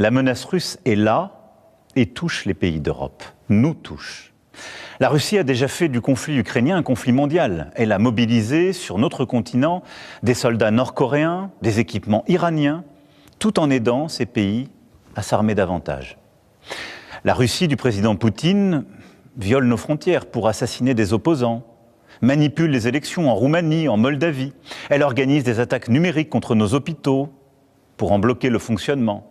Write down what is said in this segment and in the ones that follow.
La menace russe est là et touche les pays d'Europe, nous touche. La Russie a déjà fait du conflit ukrainien un conflit mondial. Elle a mobilisé sur notre continent des soldats nord-coréens, des équipements iraniens, tout en aidant ces pays à s'armer davantage. La Russie du président Poutine viole nos frontières pour assassiner des opposants, manipule les élections en Roumanie, en Moldavie. Elle organise des attaques numériques contre nos hôpitaux pour en bloquer le fonctionnement.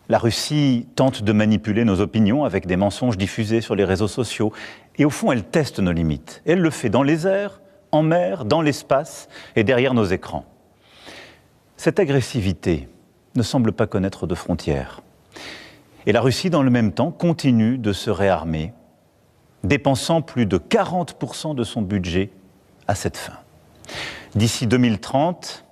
La Russie tente de manipuler nos opinions avec des mensonges diffusés sur les réseaux sociaux. Et au fond, elle teste nos limites. Elle le fait dans les airs, en mer, dans l'espace et derrière nos écrans. Cette agressivité ne semble pas connaître de frontières. Et la Russie, dans le même temps, continue de se réarmer, dépensant plus de 40% de son budget à cette fin. D'ici 2030,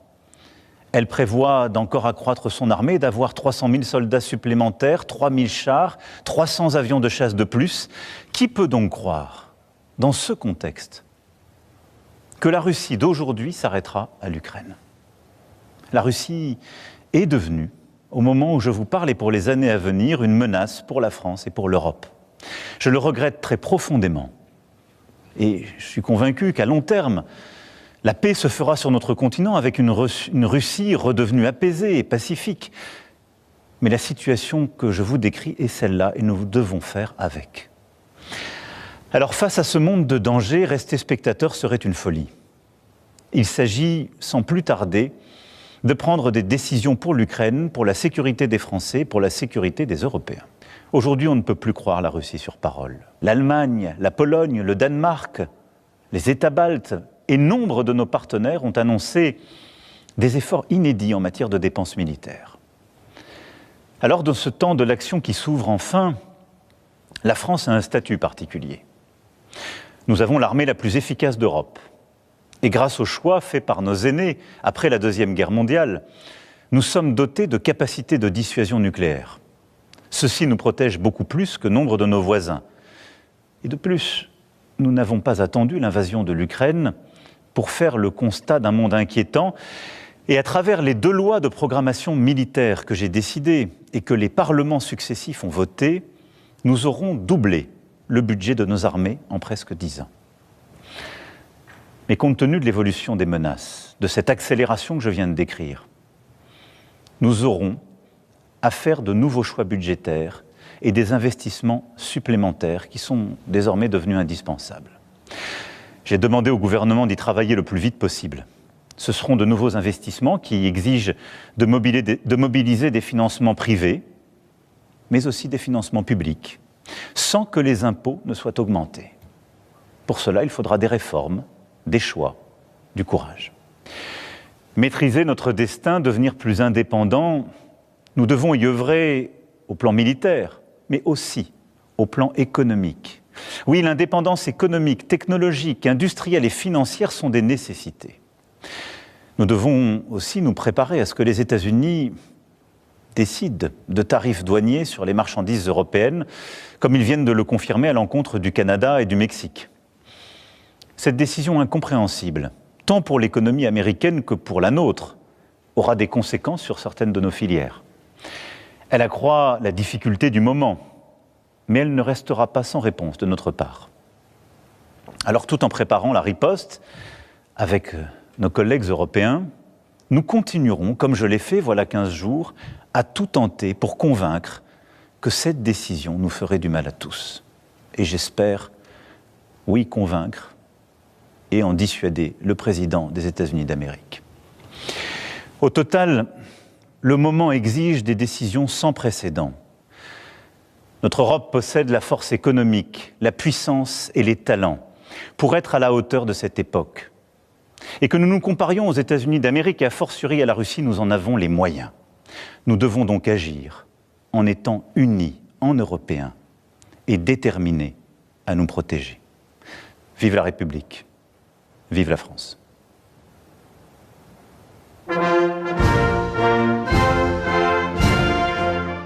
elle prévoit d'encore accroître son armée, d'avoir 300 000 soldats supplémentaires, 3 000 chars, 300 avions de chasse de plus. Qui peut donc croire, dans ce contexte, que la Russie d'aujourd'hui s'arrêtera à l'Ukraine? La Russie est devenue, au moment où je vous parle et pour les années à venir, une menace pour la France et pour l'Europe. Je le regrette très profondément. Et je suis convaincu qu'à long terme, la paix se fera sur notre continent avec une Russie redevenue apaisée et pacifique. Mais la situation que je vous décris est celle-là et nous devons faire avec. Alors face à ce monde de danger, rester spectateur serait une folie. Il s'agit, sans plus tarder, de prendre des décisions pour l'Ukraine, pour la sécurité des Français, pour la sécurité des Européens. Aujourd'hui, on ne peut plus croire la Russie sur parole. L'Allemagne, la Pologne, le Danemark, les États baltes et nombre de nos partenaires ont annoncé des efforts inédits en matière de dépenses militaires. Alors, dans ce temps de l'action qui s'ouvre enfin, la France a un statut particulier. Nous avons l'armée la plus efficace d'Europe. Et grâce au choix fait par nos aînés après la Deuxième Guerre mondiale, nous sommes dotés de capacités de dissuasion nucléaire. Ceci nous protège beaucoup plus que nombre de nos voisins. Et de plus, nous n'avons pas attendu l'invasion de l'Ukraine pour faire le constat d'un monde inquiétant. Et à travers les 2 lois de programmation militaire que j'ai décidées et que les parlements successifs ont votées, nous aurons doublé le budget de nos armées en presque 10 ans. Mais compte tenu de l'évolution des menaces, de cette accélération que je viens de décrire, nous aurons à faire de nouveaux choix budgétaires et des investissements supplémentaires qui sont désormais devenus indispensables. J'ai demandé au gouvernement d'y travailler le plus vite possible. Ce seront de nouveaux investissements qui exigent de mobiliser des financements privés, mais aussi des financements publics, sans que les impôts ne soient augmentés. Pour cela, il faudra des réformes, des choix, du courage. Maîtriser notre destin, devenir plus indépendant, nous devons y œuvrer au plan militaire, mais aussi au plan économique. Oui, l'indépendance économique, technologique, industrielle et financière sont des nécessités. Nous devons aussi nous préparer à ce que les États-Unis décident de tarifs douaniers sur les marchandises européennes, comme ils viennent de le confirmer à l'encontre du Canada et du Mexique. Cette décision incompréhensible, tant pour l'économie américaine que pour la nôtre, aura des conséquences sur certaines de nos filières. Elle accroît la difficulté du moment, mais elle ne restera pas sans réponse de notre part. Alors, tout en préparant la riposte, avec nos collègues européens, nous continuerons, comme je l'ai fait voilà 15 jours, à tout tenter pour convaincre que cette décision nous ferait du mal à tous. Et j'espère, oui, convaincre et en dissuader le président des États-Unis d'Amérique. Au total, le moment exige des décisions sans précédent. Notre Europe possède la force économique, la puissance et les talents pour être à la hauteur de cette époque. Et que nous nous comparions aux États-Unis d'Amérique et a fortiori à la Russie, nous en avons les moyens. Nous devons donc agir en étant unis en Européens et déterminés à nous protéger. Vive la République, vive la France.